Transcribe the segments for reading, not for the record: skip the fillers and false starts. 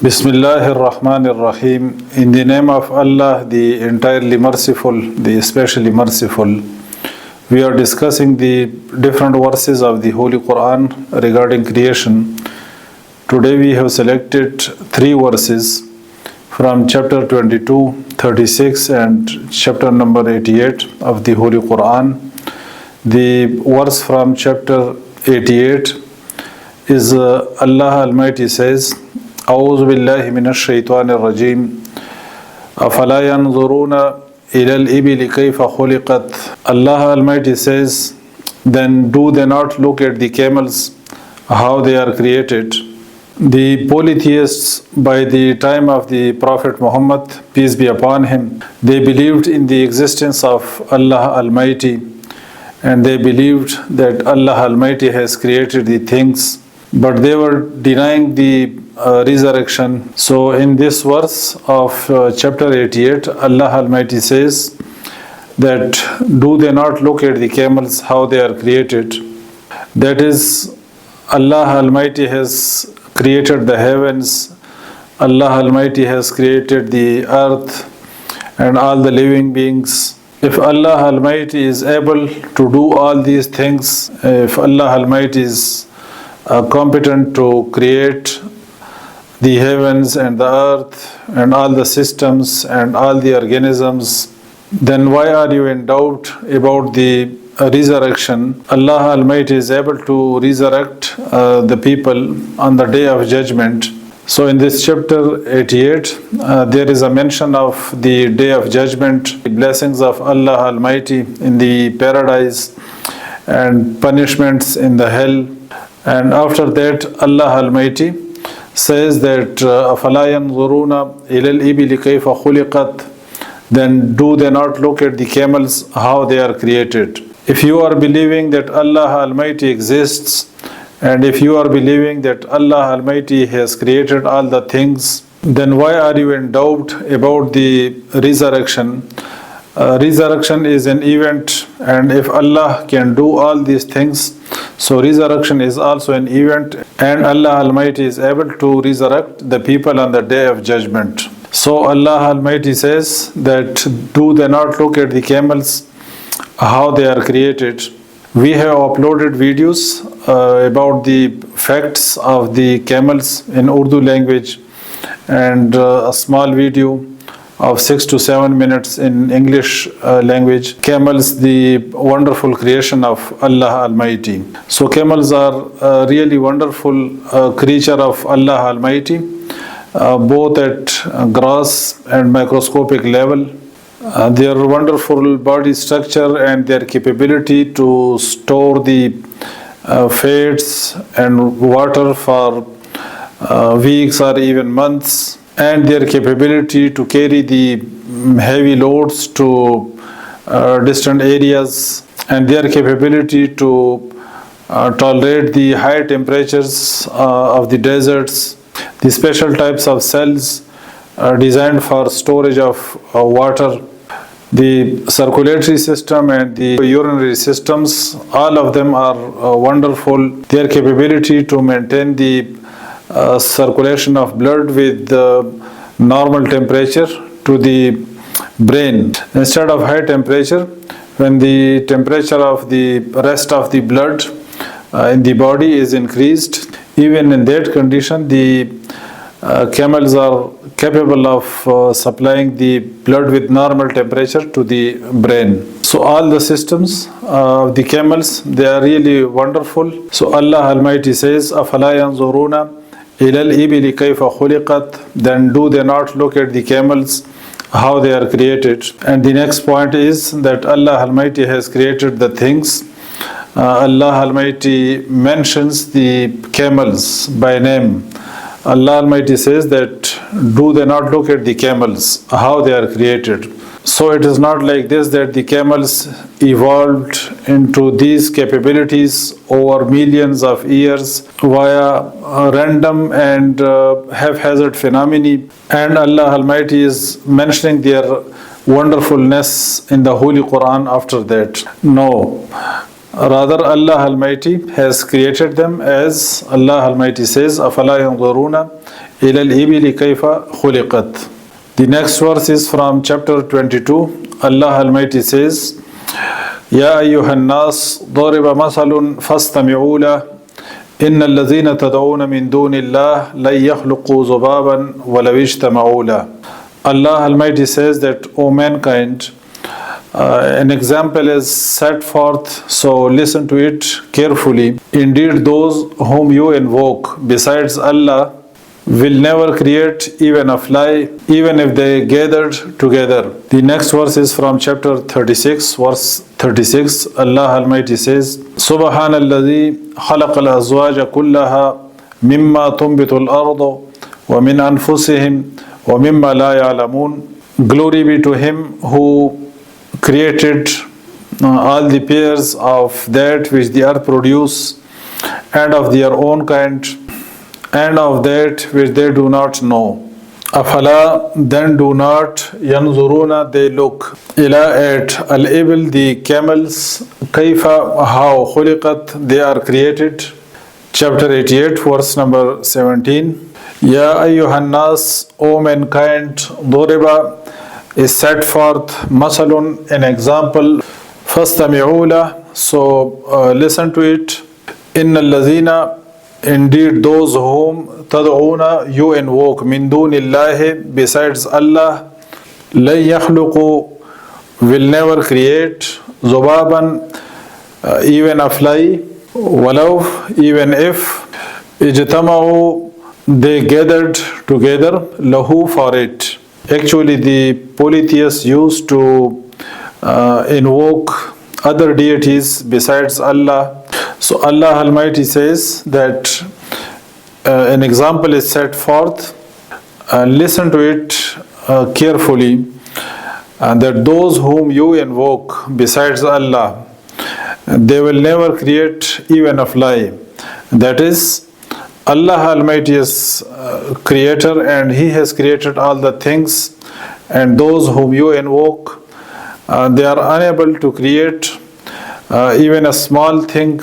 Bismillahir Rahmanir Rahim. In the name of Allah, the entirely merciful, the especially merciful. We are discussing the different verses of the Holy Quran regarding creation. Today we have selected three verses from chapter 22, 36 and chapter number 88 of the Holy Quran. The verse from chapter 88 is Allah Almighty says, أعوذ بالله من الشيطان الرجيم أفلا ينظرون إلى الإبل كيف خلقت. Allah Almighty says, then do they not look at the camels, how they are created. The polytheists by the time of the Prophet Muhammad, peace be upon him, they believed in the existence of Allah Almighty, and they believed that Allah Almighty has created the things, but they were denying the resurrection. So in this verse of chapter 88, Allah Almighty says that do they not look at the camels, how they are created. That is, Allah Almighty has created the heavens, Allah Almighty has created the earth and all the living beings. If Allah Almighty is able to do all these things, if Allah Almighty is competent to create the heavens and the earth and all the systems and all the organisms, then why are you in doubt about the resurrection? Allah Almighty is able to resurrect the people on the day of judgment. So in this chapter 88, there is a mention of the day of judgment, the blessings of Allah Almighty in the paradise and punishments in the hell. And after that, Allah Almighty says that أَفَلَا يَنْظُرُونَ إِلَى الْإِبِلِ كَيْفَ خُلِقَتْ. Then do they not look at the camels, how they are created. If you are believing that Allah Almighty exists, and if you are believing that Allah Almighty has created all the things, then why are you in doubt about the resurrection? Resurrection is an event, and if Allah can do all these things, so resurrection is also an event, and Allah Almighty is able to resurrect the people on the day of judgment. So Allah Almighty says that do they not look at the camels, how they are created. We have uploaded videos about the facts of the camels in Urdu language, and a small video of 6 to 7 minutes in English language. Camels, the wonderful creation of Allah Almighty. So camels are a really wonderful creature of Allah Almighty, both at gross and microscopic level. Their wonderful body structure and their capability to store the fats and water for weeks or even months, and their capability to carry the heavy loads to distant areas, and their capability to tolerate the high temperatures of the deserts, the special types of cells designed for storage of water, the circulatory system and the urinary systems, all of them are wonderful. Their capability to maintain the circulation of blood with normal temperature to the brain. Instead of high temperature, when the temperature of the rest of the blood in the body is increased, even in that condition, the camels are capable of supplying the blood with normal temperature to the brain. So all the systems of the camels, they are really wonderful. So Allah Almighty says, أَفَلَا يَنْظُرُونَ إِلَى الْإِبِلِ كَيْفَ خُلِقَتْ. Then do they not look at the camels, how they are created. And the next point is that Allah Almighty has created the things. Allah Almighty mentions the camels by name. Allah Almighty says that do they not look at the camels, how they are created. So it is not like this that the camels evolved into these capabilities over millions of years via random and haphazard phenomena, and Allah Almighty is mentioning their wonderfulness in the Holy Quran after that. No. Rather, Allah Almighty has created them, as Allah Almighty says, أَفَلَا يَنْظُرُونَ إلى الإبل كيف خلقت. The next verse is from chapter 22. Allah Almighty says, يا أيها الناس ضرب مثل فاستمعوا له إن الذين تدعون من دون الله لن يخلقوا ذبابا ولو اجتمعوا له. Allah Almighty says that, O mankind, an example is set forth, so listen to it carefully. Indeed, those whom you invoke besides Allah will never create even a fly, even if they gathered together. The next verse is from chapter 36, verse 36. Allah Almighty says, سبحان الذي خلق الأزواج كلها مما تنبت الأرض ومن أنفسهم ومما لا يعلمون. Glory be to Him who created all the pairs of that which the earth produce, and of their own kind, and of that which they do not know. Afala, then do not, yanzuruna, they look, ila, at, al-ibil, the camels, kaifa, how, khuliqat, they are created. Chapter 88, verse number 17. Ya ayyuhan nas, O mankind, duriba, is set forth, masalun, an example, fastami'ula, so listen to it. Inna allazina, indeed those whom tad'una, you invoke, min dunillahi, besides Allah, lan yakhluqu, will never create, zubaban, even a fly, walaw, even if, ijtama'u, they gathered together, lahu, for it. Actually, the polytheists used to invoke other deities besides Allah. So Allah Almighty says that an example is set forth. Listen to it carefully, and that those whom you invoke besides Allah, they will never create even a fly. That is, Allah Almighty is creator, and He has created all the things, and those whom you invoke, they are unable to create even a small thing,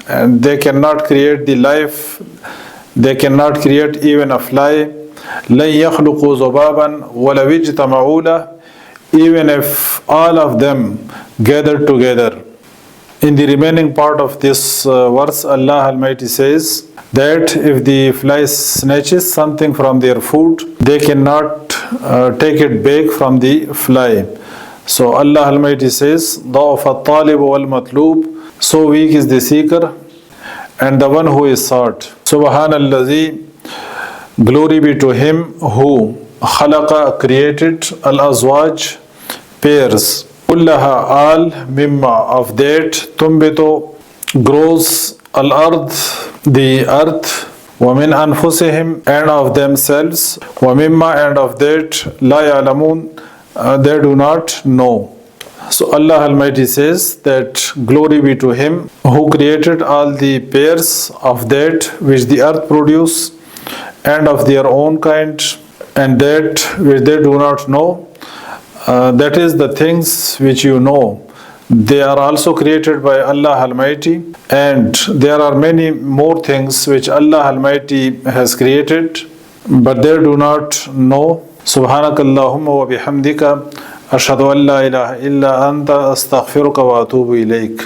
and they cannot create the life, they cannot create even a fly. لَن يَخْلُقُوا ذُبَابًا وَلَوِ اجْتَمَعُوا لَهُ, even if all of them gathered together. In the remaining part of this verse, Allah Almighty says that if the fly snatches something from their food, they cannot take it back from the fly. So Allah Almighty says, ضَعْفَ الطَّالِبُ وَالْمَطْلُوبُ, so weak is the seeker and the one who is sought. Subhanallah, glory be to Him who khalaqa, created, al-azwaj, pairs, kullaha, all, mimma, of that, tumbito, grows, al-ard, the earth, وَمِنْ أَنفُسِهِمْ, and of themselves, وَمِمَّا, and of that, la ya'lamun, they do not know. So Allah Almighty says that glory be to Him who created all the pairs of that which the earth produce, and of their own kind, and that which they do not know. That is, the things which you know, they are also created by Allah Almighty, and there are many more things which Allah Almighty has created, but they do not know. Subhanakallahumma wa bihamdika ashhadu an la ilaha illa anta astaghfiruka wa atubu ilayk.